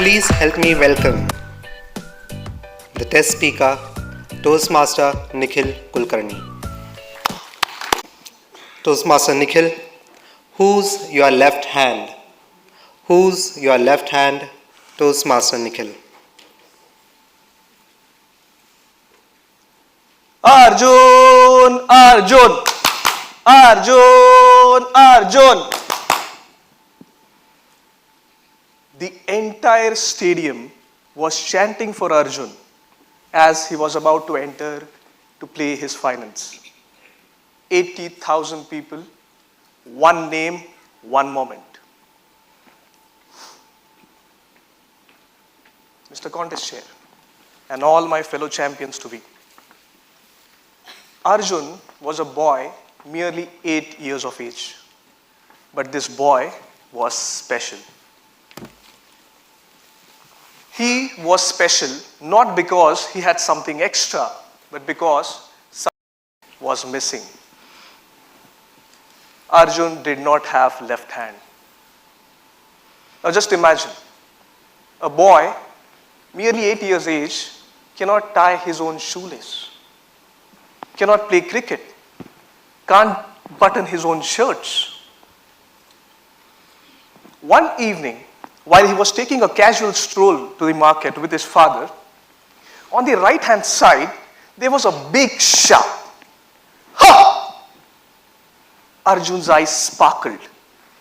Please help me welcome the test speaker, Toastmaster Nikhil Kulkarni. Toastmaster Nikhil, who's your left hand? Who's your left hand, Toastmaster Nikhil? Arjun, Arjun, Arjun, Arjun. The entire stadium was chanting for Arjun as he was about to enter to play his finals. 80,000 people, one name, one moment. Mr. Contest Chair, and all my fellow champions to be. Arjun was a boy merely 8 years of age, but this boy was special. He was special not because he had something extra, but because something was missing. Arjun did not have left hand. Now just imagine, a boy merely 8 years age cannot tie his own shoelace, cannot play cricket, can't button his own shirts. One evening, while he was taking a casual stroll to the market with his father, on the right-hand side, there was a big shout. Ha! Arjun's eyes sparkled.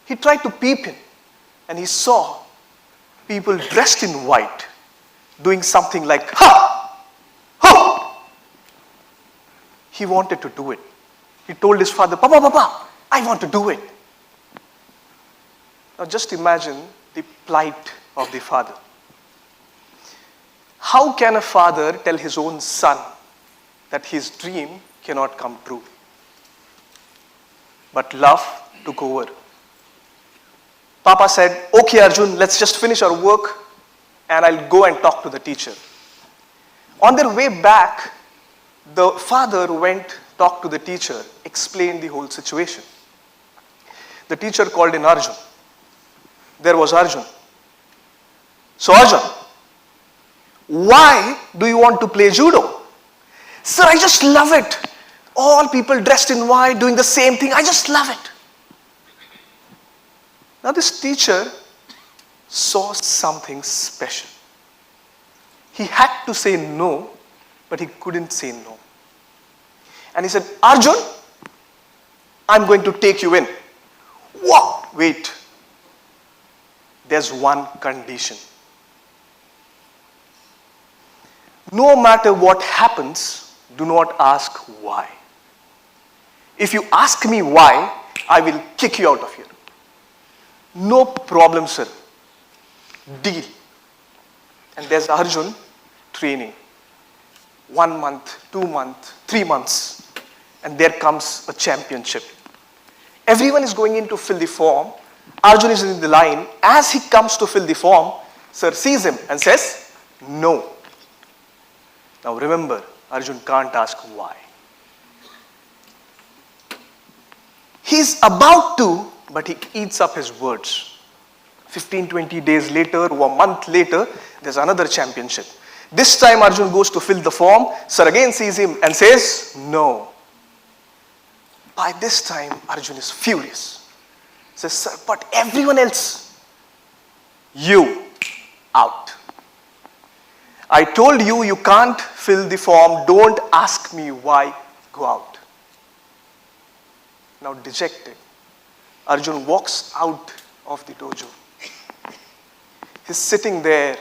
He tried to peep in, and he saw people dressed in white doing something like, ha! Ha! He wanted to do it. He told his father, Papa, I want to do it. Now just imagine the plight of the father. How can a father tell his own son that his dream cannot come true? But love took over. Papa said, okay Arjun, let's just finish our work and I'll go and talk to the teacher. On their way back, the father went, talked to the teacher, explained the whole situation. The teacher called in Arjun. There was Arjun. So Arjun, why do you want to play judo? Sir, I just love it. All people dressed in white doing the same thing. I just love it. Now this teacher saw something special. He had to say no, but he couldn't say no. And he said, Arjun, I'm going to take you in. Whoa, wait. There's one condition. No matter what happens, do not ask why. If you ask me why, I will kick you out of here. No problem, sir. Deal. And there's Arjun training. 1 month, 2 months, 3 months. And there comes a championship. Everyone is going in to fill the form. Arjun is in the line. As he comes to fill the form, sir sees him and says, no. Now remember, Arjun can't ask why. He's about to, but he eats up his words. 15, 20 days later, or a month later, there's another championship. This time Arjun goes to fill the form. Sir again sees him and says, no. By this time, Arjun is furious. Says, sir, but everyone else, you, out. I told you, you can't fill the form. Don't ask me why. Go out. Now dejected, Arjun walks out of the dojo. He's sitting there,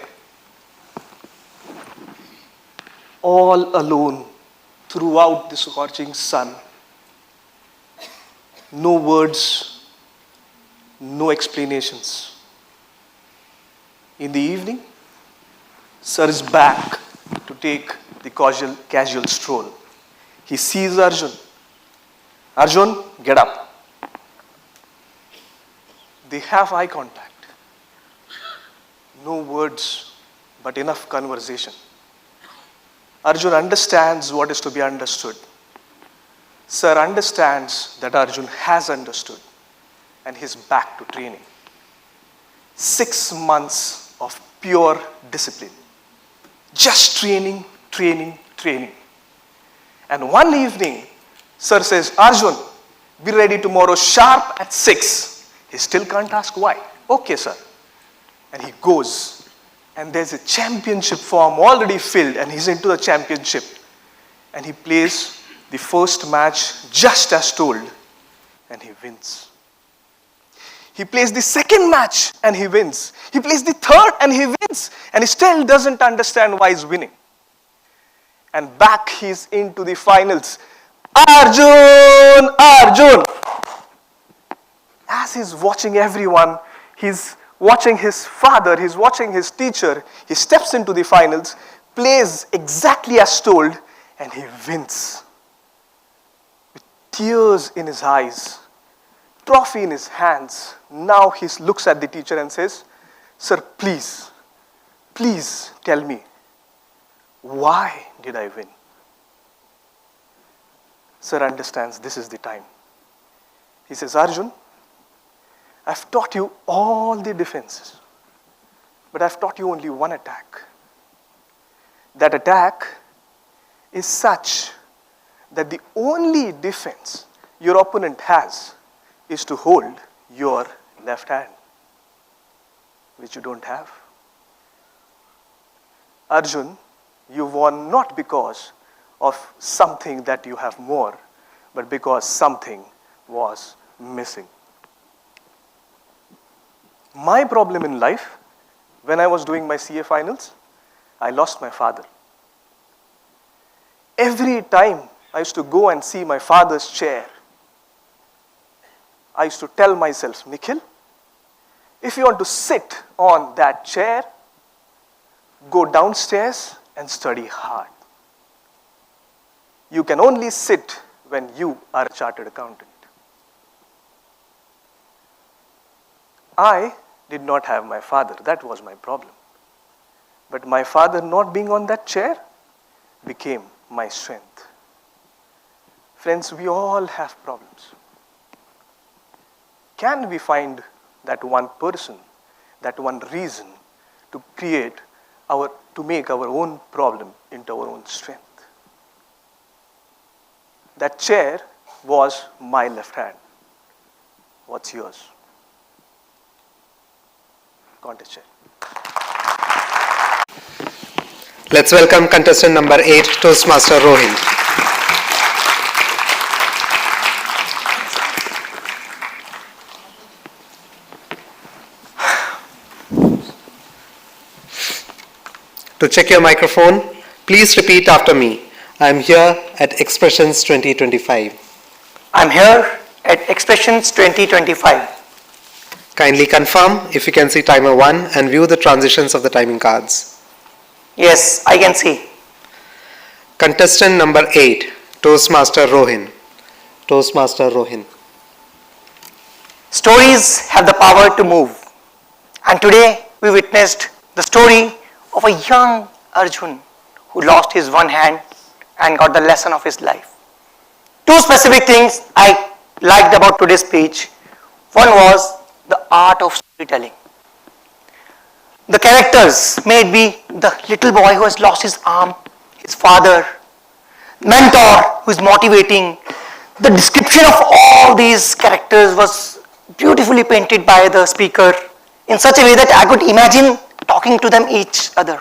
all alone throughout the scorching sun. No words, no explanations. In the evening, sir is back to take the casual stroll. He sees Arjun. Arjun, get up. They have eye contact. No words, but enough conversation. Arjun understands what is to be understood. Sir understands that Arjun has understood and he's back to training. 6 months of pure discipline. Just training, training, training. And one evening, sir says, Arjun, be ready tomorrow sharp at 6. He still can't ask why. Okay, sir. And he goes. And there's a championship form already filled, and he's into the championship. And he plays the first match just as told, and he wins. He plays the second match and he wins. He plays the third and he wins. And he still doesn't understand why he's winning. And back he's into the finals. Arjun! Arjun! As he's watching everyone, he's watching his father, he's watching his teacher. He steps into the finals, plays exactly as told, and he wins. With tears in his eyes, trophy in his hands. Now he looks at the teacher and says, Sir, please tell me, why did I win? Sir understands this is the time. He says, Arjun, I've taught you all the defenses, but I've taught you only one attack. That attack is such that the only defense your opponent has is to hold your left hand, which you don't have. Arjun, you won not because of something that you have more, but because something was missing. My problem in life, when I was doing my CA finals, I lost my father. Every time I used to go and see my father's chair, I used to tell myself, Nikhil, if you want to sit on that chair, go downstairs and study hard. You can only sit when you are a chartered accountant. I did not have my father. That was my problem. But my father not being on that chair became my strength. Friends, we all have problems. Can we find that one person, that one reason to make our own problem into our own strength? That chair was my left hand. What's yours? Contest chair. Let's welcome contestant number 8, Toastmaster Rohin. To check your microphone, please repeat after me. I am here at Expressions 2025. I'm here at Expressions 2025. Kindly confirm if you can see timer 1 and view the transitions of the timing cards. Yes, I can see. Contestant number 8, Toastmaster Rohin. Toastmaster Rohin. Stories have the power to move. And today we witnessed the story of a young Arjun who lost his one hand and got the lesson of his life. Two specific things I liked about today's speech. One was the art of storytelling. The characters, may it be the little boy who has lost his arm, his father, mentor who is motivating. The description of all these characters was beautifully painted by the speaker in such a way that I could imagine talking to them each other.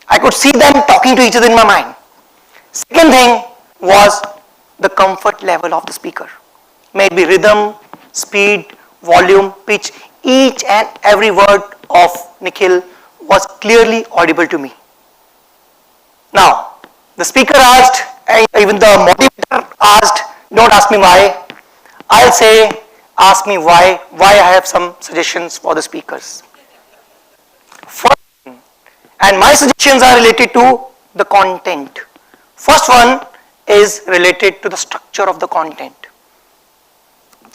I could see them talking to each other in my mind. Second thing was the comfort level of the speaker. May it be rhythm, speed, volume, pitch, each and every word of Nikhil was clearly audible to me. Now, the speaker asked, even the motivator asked, don't ask me why. I'll say, ask me why I have some suggestions for the speakers. First, and my suggestions are related to the content. First one is related to the structure of the content.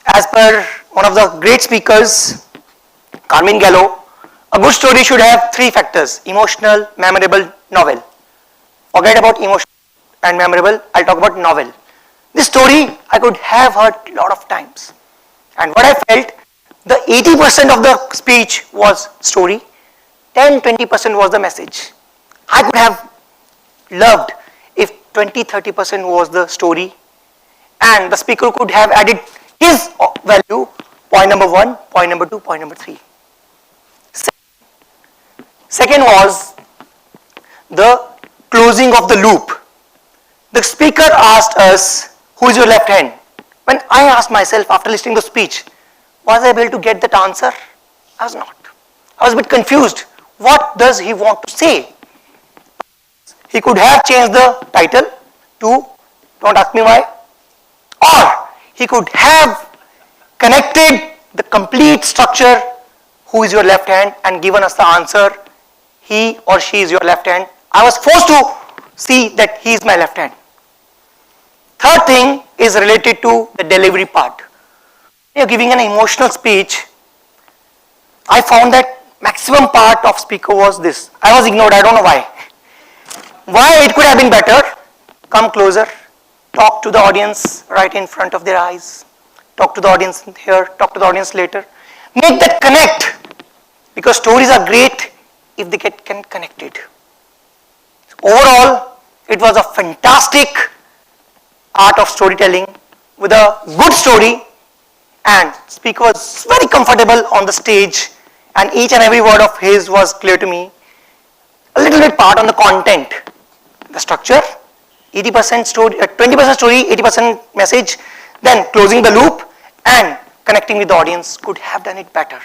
As per one of the great speakers, Carmine Gallo, a good story should have three factors: emotional, memorable, novel. Forget about emotional and memorable, I'll talk about novel. This story I could have heard a lot of times. And what I felt, the 80% of the speech was story 10-20% was the message. I could have loved if 20-30% was the story, and the speaker could have added his value, point number 1, point number 2, point number 3. Second was the closing of the loop. The speaker asked us, who is your left hand? When I asked myself after listening to the speech, was I able to get that answer? I was not. I was a bit confused. What does he want to say? He could have changed the title to don't ask me why, or he could have connected the complete structure, who is your left hand, and given us the answer, he or she is your left hand. I was forced to see that he is my left hand. Third thing is related to the delivery part. You're giving an emotional speech. I found that maximum part of speaker was this. I was ignored, I don't know why. Why it could have been better? Come closer, talk to the audience right in front of their eyes, talk to the audience here, talk to the audience later. Make that connect, because stories are great if they get connected. Overall, it was a fantastic art of storytelling with a good story, and speaker was very comfortable on the stage, and each and every word of his was clear to me. A little bit part on the content, the structure, 80% story, 20% story, 80% message, then closing the loop and connecting with the audience could have done it better.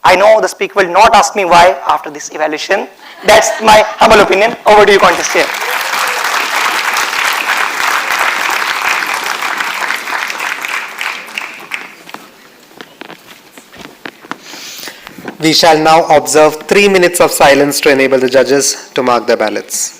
I know the speaker will not ask me why after this evaluation. That's my humble opinion. Over to you, contest chair. We shall now observe 3 minutes of silence to enable the judges to mark their ballots.